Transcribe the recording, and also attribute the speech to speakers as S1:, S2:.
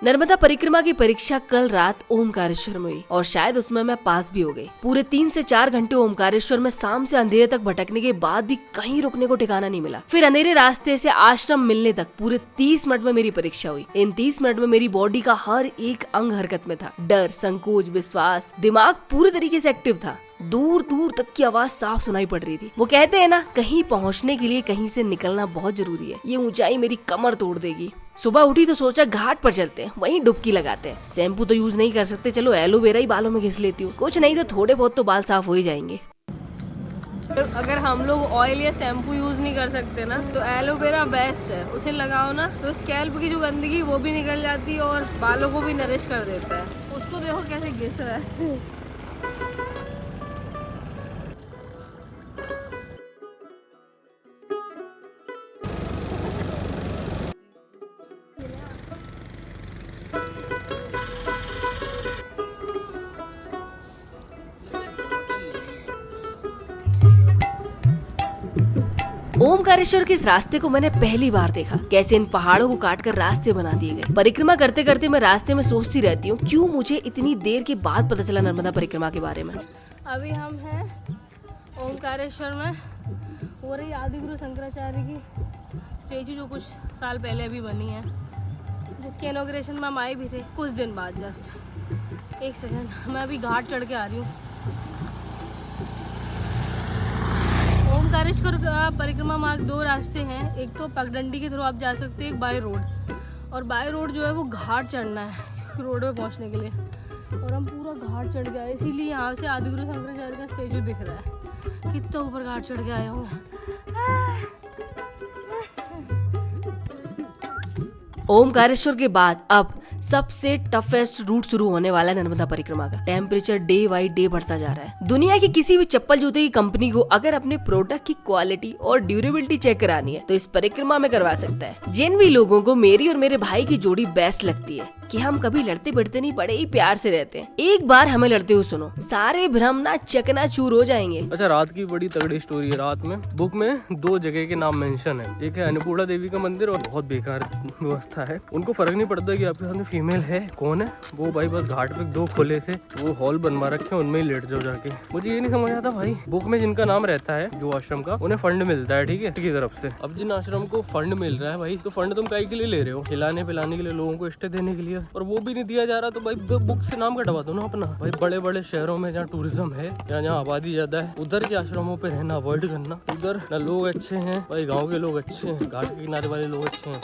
S1: नर्मदा परिक्रमा की परीक्षा कल रात ओमकारेश्वर में हुई और शायद उसमें मैं पास भी हो गई। पूरे 3 से 4 घंटे ओमकारेश्वर में शाम से अंधेरे तक भटकने के बाद भी कहीं रुकने को ठिकाना नहीं मिला। फिर अंधेरे रास्ते से आश्रम मिलने तक पूरे 30 मिनट में मेरी परीक्षा हुई। इन 30 मिनट में मेरी बॉडी का हर एक अंग हरकत में था। डर, संकोच, विश्वास, दिमाग पूरे तरीके से एक्टिव था। दूर दूर तक की आवाज साफ सुनाई पड़ रही थी। वो कहते हैं ना, कहीं पहुंचने के लिए कहीं से निकलना बहुत जरूरी है। ये ऊंचाई मेरी कमर तोड़ देगी। सुबह उठी तो सोचा घाट पर चलते हैं, वहीं डुबकी लगाते हैं। शैम्पू तो यूज नहीं कर सकते, चलो एलोवेरा ही बालों में घिस लेती हूँ। कुछ नहीं तो थोड़े बहुत तो बाल साफ हो ही जाएंगे।
S2: तो अगर हम लोग ऑयल या शैम्पू यूज नहीं कर सकते ना, तो एलोवेरा बेस्ट है। उसे लगाओ ना तो स्कैल्प की जो गंदगी वो भी निकल जाती है और बालों को भी नरिश कर देता है। उसको देखो कैसे घिस रहा है।
S1: ओमकारेश्वर के इस रास्ते को मैंने पहली बार देखा। कैसे इन पहाड़ों को काटकर रास्ते बना दिए गए। परिक्रमा करते करते मैं रास्ते में सोचती रहती हूँ, क्यों मुझे इतनी देर के बाद पता चला नर्मदा परिक्रमा के बारे में।
S2: अभी हम हैं ओमकारेश्वर में। हो रही आदिगुरु शंकराचार्य की स्टेचू, जो कुछ साल पहले अभी बनी है, जिसके इनॉग्रेशन में हम आए भी थे कुछ दिन बाद। जस्ट एक सेकेंड, मैं अभी घाट चढ़ के आ रही हूँ। ओमकारेश्वर परिक्रमा मार्ग 2 रास्ते हैं। एक तो पगडंडी के थ्रू आप जा सकते हैं, एक बाय रोड। और बाय रोड जो है वो घाट चढ़ना है रोड पे पहुंचने के लिए। और हम पूरा घाट चढ़ गए, इसीलिए यहाँ से आदिगुरु शंकराचार्य का स्टेचू दिख रहा है। कितना ऊपर घाट चढ़ के आए होंगे।
S1: ओमकारेश्वर के बाद अब सबसे टफेस्ट रूट शुरू होने वाला है नर्मदा परिक्रमा का। टेम्परेचर डे बाई डे बढ़ता जा रहा है। दुनिया की किसी भी चप्पल जूते की कंपनी को अगर अपने प्रोडक्ट की क्वालिटी और ड्यूरेबिलिटी चेक करानी है तो इस परिक्रमा में करवा सकता है। जिन भी लोगों को मेरी और मेरे भाई की जोड़ी बेस्ट लगती है कि हम कभी लड़ते भिड़ते नहीं, बड़े ही प्यार से रहते हैं, एक बार हमें लड़ते हुए सुनो, सारे भ्रम ना चकनाचूर हो जाएंगे।
S3: अच्छा, रात की बड़ी तगड़ी स्टोरी है। रात में बुक में 2 जगह के नाम मेंशन है। एक है अन्नपूर्णा देवी का मंदिर और बहुत बेकार व्यवस्था है। उनको फर्क नहीं पड़ता कि आपके सामने फीमेल है कौन है। वो भाई बस घाट पे 2 खोले थे, वो हॉल बनवा रखे, उनमें ही लेट जाओ जाके। मुझे ये नहीं समझ आता भाई, बुक में जिनका नाम रहता है जो आश्रम का, उन्हें फंड मिलता है, ठीक है, की तरफ से। अब जिन आश्रम को फंड मिल रहा है भाई, तो फंड तुम काहे के लिए ले रहे हो? खिलाने पिलाने के लिए, लोगों को स्टे देने के लिए, और वो भी नहीं दिया जा रहा तो भाई बुक से नाम कटवा दो ना अपना। भाई बड़े बड़े शहरों में जहाँ टूरिज्म है, जहाँ आबादी ज्यादा है, उधर के आश्रमों पे रहना अवॉइड करना। उधर ना लोग अच्छे हैं भाई, गाँव के लोग अच्छे हैं, घाट के किनारे वाले लोग अच्छे हैं,